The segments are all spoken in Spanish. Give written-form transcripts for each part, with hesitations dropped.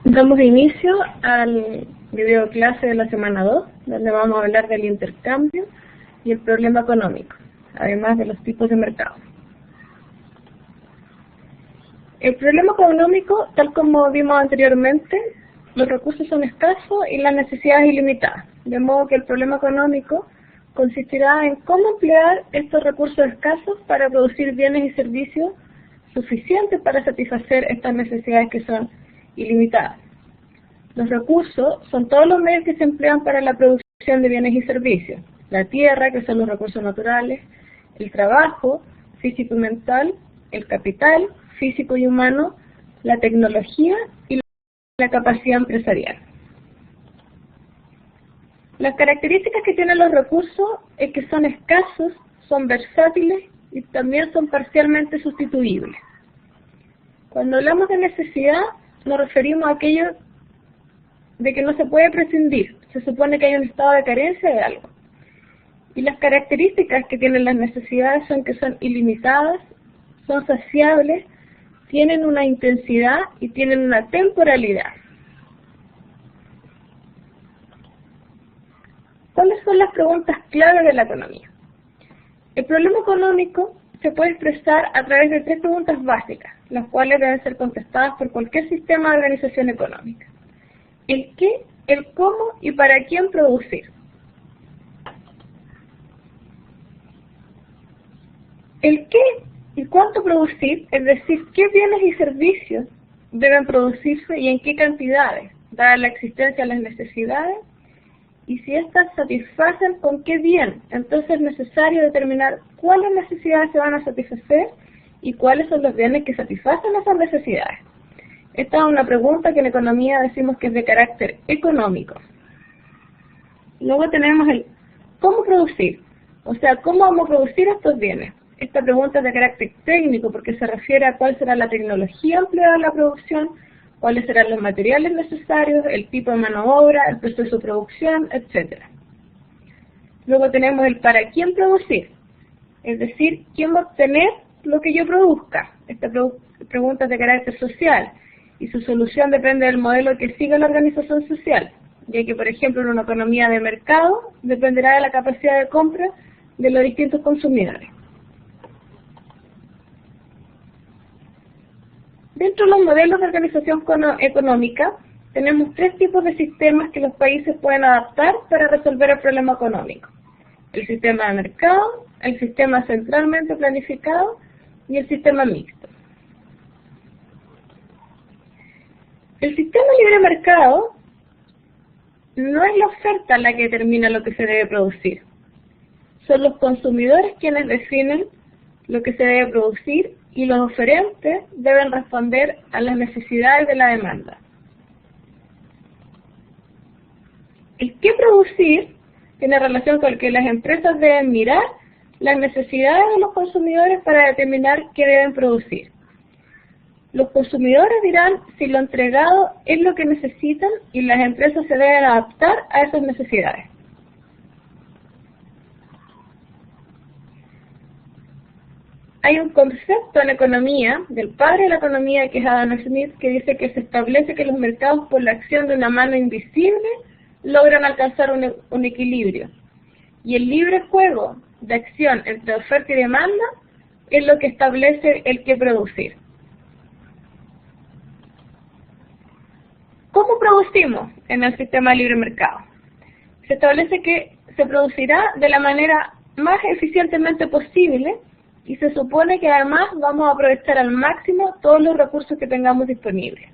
Damos inicio al video clase de la semana 2, donde vamos a hablar del intercambio y el problema económico, además de los tipos de mercado. El problema económico, tal como vimos anteriormente, los recursos son escasos y las necesidades ilimitadas, de modo que el problema económico consistirá en cómo emplear estos recursos escasos para producir bienes y servicios suficientes para satisfacer estas necesidades que son ilimitadas. Los recursos son todos los medios que se emplean para la producción de bienes y servicios. La tierra, que son los recursos naturales, el trabajo físico y mental, el capital físico y humano, la tecnología y la capacidad empresarial. Las características que tienen los recursos es que son escasos, son versátiles y también son parcialmente sustituibles. Cuando hablamos de necesidad, nos referimos a aquello de que no se puede prescindir. Se supone que hay un estado de carencia de algo. Y las características que tienen las necesidades son que son ilimitadas, son saciables, tienen una intensidad y tienen una temporalidad. ¿Cuáles son las preguntas clave de la economía? El problema económico se puede expresar a través de 3 preguntas básicas, las cuales deben ser contestadas por cualquier sistema de organización económica. El qué, el cómo y para quién producir. El qué y cuánto producir, es decir, qué bienes y servicios deben producirse y en qué cantidades, dada la existencia de las necesidades, y si éstas satisfacen con qué bien. Entonces es necesario determinar cuáles necesidades se van a satisfacer y cuáles son los bienes que satisfacen esas necesidades. Esta es una pregunta que en economía decimos que es de carácter económico. Luego tenemos el cómo producir, o sea, cómo vamos a producir estos bienes. Esta pregunta es de carácter técnico porque se refiere a cuál será la tecnología empleada en la producción, cuáles serán los materiales necesarios, el tipo de mano de obra, el proceso de producción, etc. Luego tenemos el para quién producir, es decir, quién va a obtener lo que yo produzca. Esta pregunta es de carácter social y su solución depende del modelo que siga la organización social, ya que, por ejemplo, en una economía de mercado dependerá de la capacidad de compra de los distintos consumidores. Dentro de los modelos de organización económica, tenemos 3 tipos de sistemas que los países pueden adaptar para resolver el problema económico. El sistema de mercado, el sistema centralmente planificado y el sistema mixto. El sistema libre mercado no es la oferta la que determina lo que se debe producir. Son los consumidores quienes definen lo que se debe producir y los oferentes deben responder a las necesidades de la demanda. El qué producir tiene relación con que las empresas deben mirar las necesidades de los consumidores para determinar qué deben producir. Los consumidores dirán si lo entregado es lo que necesitan y las empresas se deben adaptar a esas necesidades. Hay un concepto en economía, del padre de la economía, que es Adam Smith, que dice que se establece que los mercados, por la acción de una mano invisible, logran alcanzar un equilibrio. Y el libre juego de acción entre oferta y demanda es lo que establece el qué producir. ¿Cómo producimos en el sistema de libre mercado? Se establece que se producirá de la manera más eficientemente posible y se supone que además vamos a aprovechar al máximo todos los recursos que tengamos disponibles.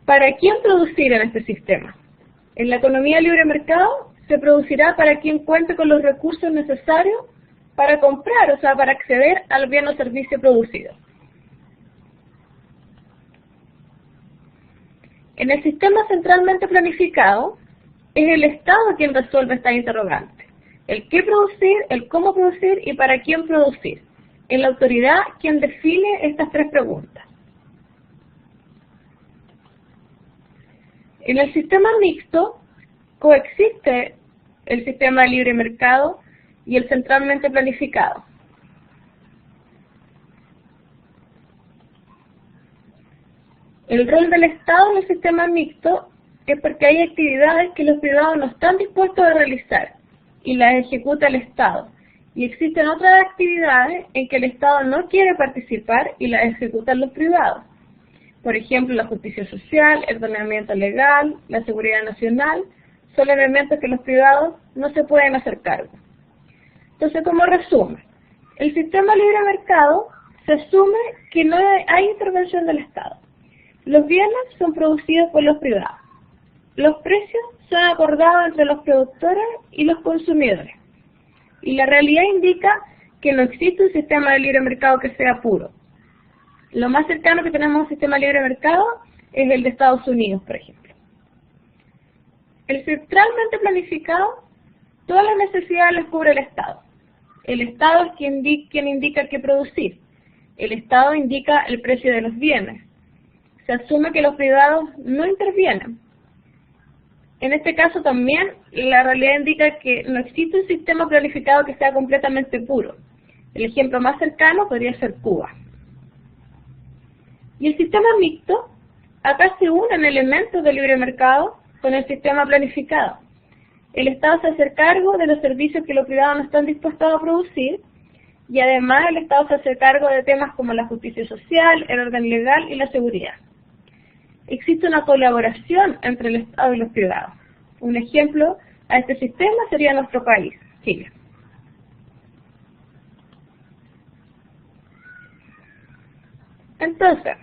¿Para quién producir en este sistema? En la economía de libre mercado se producirá para quien cuente con los recursos necesarios para comprar, o sea, para acceder al bien o servicio producido. En el sistema centralmente planificado, es el Estado quien resuelve estas interrogantes. El qué producir, el cómo producir y para quién producir. Es la autoridad quien define estas 3 preguntas. En el sistema mixto coexiste el sistema de libre mercado y el centralmente planificado. El rol del Estado en el sistema mixto es porque hay actividades que los privados no están dispuestos a realizar y las ejecuta el Estado. Y existen otras actividades en que el Estado no quiere participar y las ejecutan los privados. Por ejemplo, la justicia social, el ordenamiento legal, la seguridad nacional, son elementos que los privados no se pueden hacer cargo. Entonces, como resumen, el sistema libre mercado se asume que no hay intervención del Estado. Los bienes son producidos por los privados. Los precios son acordados entre los productores y los consumidores. Y la realidad indica que no existe un sistema de libre mercado que sea puro. Lo más cercano que tenemos a un sistema de libre mercado es el de Estados Unidos, por ejemplo. El centralmente planificado, todas las necesidades las cubre el Estado. El Estado es quien indica qué producir. El Estado indica el precio de los bienes. Se asume que los privados no intervienen. En este caso también la realidad indica que no existe un sistema planificado que sea completamente puro. El ejemplo más cercano podría ser Cuba. Y el sistema mixto, acá se unen elementos del libre mercado con el sistema planificado. El Estado se hace cargo de los servicios que los privados no están dispuestos a producir y además el Estado se hace cargo de temas como la justicia social, el orden legal y la seguridad. Existe una colaboración entre el Estado y los privados. Un ejemplo a este sistema sería nuestro país, Chile. Entonces,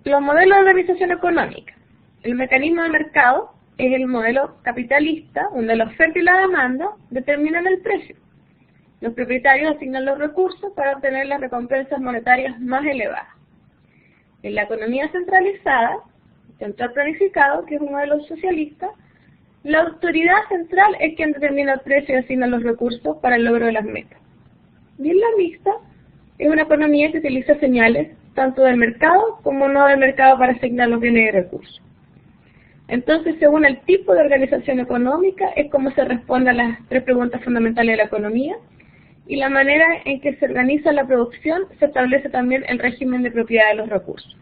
los modelos de organización económica. El mecanismo de mercado es el modelo capitalista, donde la oferta y la demanda determinan el precio. Los propietarios asignan los recursos para obtener las recompensas monetarias más elevadas. En la economía centralizada, central planificado, que es un modelo socialista, la autoridad central es quien determina el precio y asigna los recursos para el logro de las metas. Y en la mixta, es una economía que utiliza señales tanto del mercado como no del mercado para asignar los bienes y recursos. Entonces, según el tipo de organización económica, es como se responde a las tres preguntas fundamentales de la economía, y la manera en que se organiza la producción se establece también el régimen de propiedad de los recursos.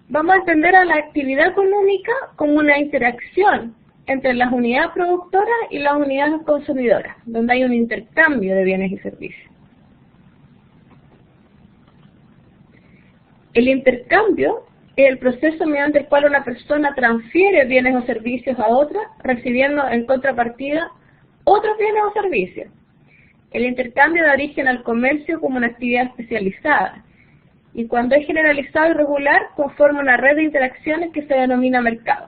Vamos a entender a la actividad económica como una interacción entre las unidades productoras y las unidades consumidoras, donde hay un intercambio de bienes y servicios. El intercambio es el proceso mediante el cual una persona transfiere bienes o servicios a otra, recibiendo en contrapartida otros bienes o servicios. El intercambio da origen al comercio como una actividad especializada, y cuando es generalizado y regular, conforma una red de interacciones que se denomina mercado.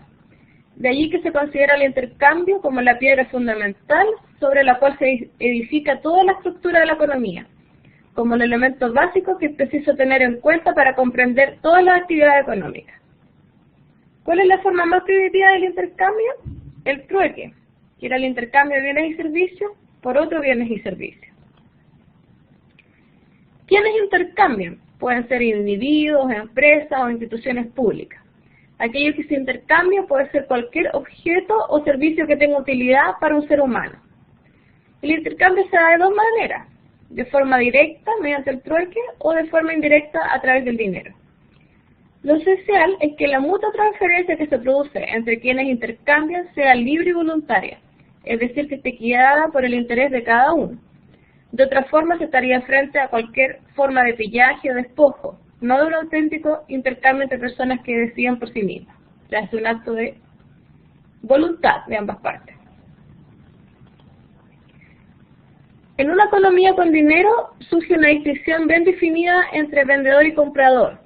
De allí que se considera el intercambio como la piedra fundamental sobre la cual se edifica toda la estructura de la economía, como el elemento básico que es preciso tener en cuenta para comprender todas las actividades económicas. ¿Cuál es la forma más primitiva del intercambio? El trueque, que era el intercambio de bienes y servicios por otros bienes y servicios. ¿Quiénes intercambian? Pueden ser individuos, empresas o instituciones públicas. Aquello que se intercambia puede ser cualquier objeto o servicio que tenga utilidad para un ser humano. El intercambio se da de dos maneras: de forma directa, mediante el trueque, o de forma indirecta, a través del dinero. Lo esencial es que la mutua transferencia que se produce entre quienes intercambian sea libre y voluntaria, es decir, que esté guiada por el interés de cada uno. De otra forma, se estaría frente a cualquier forma de pillaje o despojo, no de un auténtico intercambio entre personas que deciden por sí mismas. O sea, es un acto de voluntad de ambas partes. En una economía con dinero surge una distinción bien definida entre vendedor y comprador.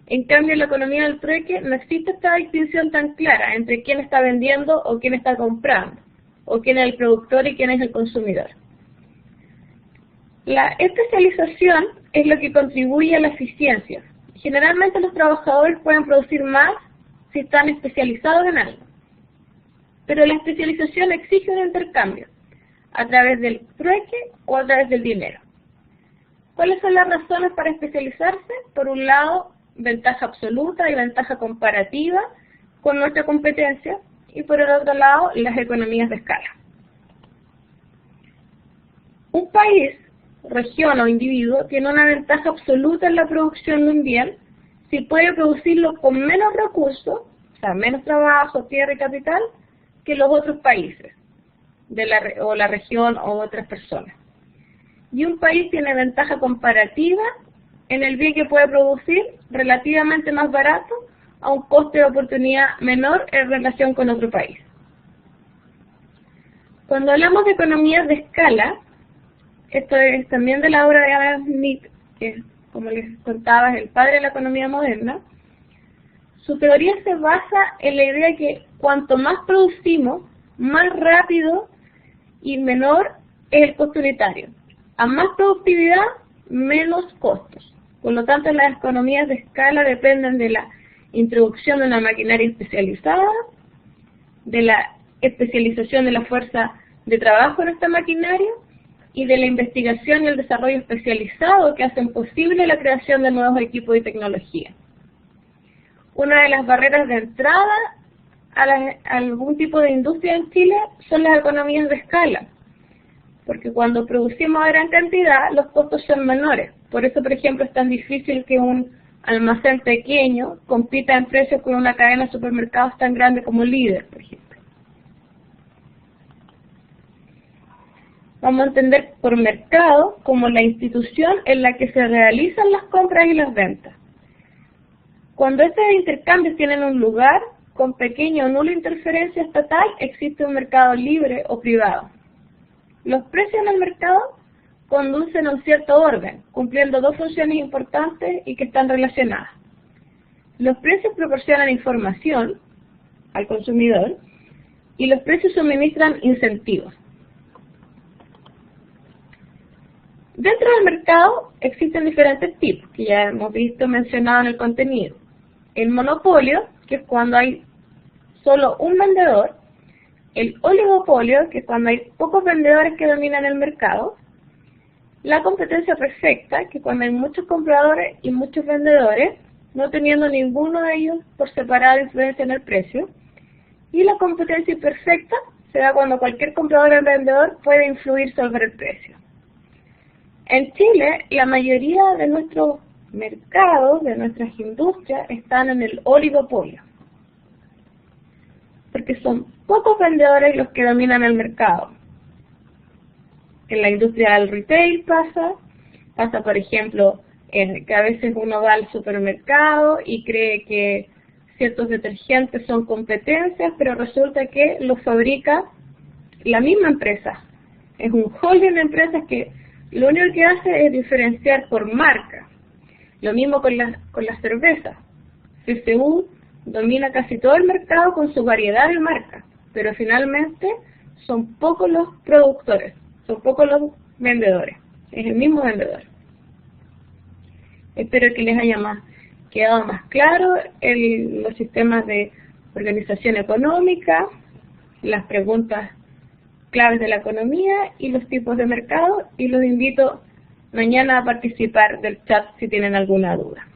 En cambio, en la economía del trueque no existe esta distinción tan clara entre quién está vendiendo o quién está comprando, o quién es el productor y quién es el consumidor. La especialización es lo que contribuye a la eficiencia. Generalmente los trabajadores pueden producir más si están especializados en algo. Pero la especialización exige un intercambio, a través del trueque o a través del dinero. ¿Cuáles son las razones para especializarse? Por un lado, ventaja absoluta y ventaja comparativa con nuestra competencia, y por el otro lado, las economías de escala. Un país región o individuo tiene una ventaja absoluta en la producción de un bien si puede producirlo con menos recursos, o sea, menos trabajo, tierra y capital, que los otros países, o la región o otras personas. Y un país tiene ventaja comparativa en el bien que puede producir relativamente más barato a un coste de oportunidad menor en relación con otro país. Cuando hablamos de economías de escala, esto es también de la obra de Adam Smith, que como les contaba es el padre de la economía moderna. Su teoría se basa en la idea de que cuanto más producimos, más rápido y menor es el costo unitario. A más productividad, menos costos. Por lo tanto, las economías de escala dependen de la introducción de una maquinaria especializada, de la especialización de la fuerza de trabajo en esta maquinaria y de la investigación y el desarrollo especializado que hacen posible la creación de nuevos equipos y tecnología. Una de las barreras de entrada a algún tipo de industria en Chile son las economías de escala, porque cuando producimos a gran cantidad los costos son menores. Por eso, por ejemplo, es tan difícil que un almacén pequeño compita en precios con una cadena de supermercados tan grande como Líder, por ejemplo. Vamos a entender por mercado como la institución en la que se realizan las compras y las ventas. Cuando estos intercambios tienen un lugar con pequeña o nula interferencia estatal, existe un mercado libre o privado. Los precios en el mercado conducen a un cierto orden, cumpliendo dos funciones importantes y que están relacionadas. Los precios proporcionan información al consumidor y los precios suministran incentivos. Dentro del mercado existen diferentes tipos, que ya hemos visto mencionado en el contenido. El monopolio, que es cuando hay solo un vendedor. El oligopolio, que es cuando hay pocos vendedores que dominan el mercado. La competencia perfecta, que es cuando hay muchos compradores y muchos vendedores, no teniendo ninguno de ellos por separado influencia en el precio. Y la competencia imperfecta se da cuando cualquier comprador o vendedor puede influir sobre el precio. En Chile, la mayoría de nuestros mercados, de nuestras industrias, están en el oligopolio, porque son pocos vendedores los que dominan el mercado. En la industria del retail pasa por ejemplo, que a veces uno va al supermercado y cree que ciertos detergentes son competencias, pero resulta que los fabrica la misma empresa. Es un holding de empresas que lo único que hace es diferenciar por marca. Lo mismo con las cervezas. CCU domina casi todo el mercado con su variedad de marcas, pero finalmente son pocos los productores, son pocos los vendedores, es el mismo vendedor. Espero que les haya quedado más claro los sistemas de organización económica, las preguntas claves de la economía y los tipos de mercado, y los invito mañana a participar del chat si tienen alguna duda.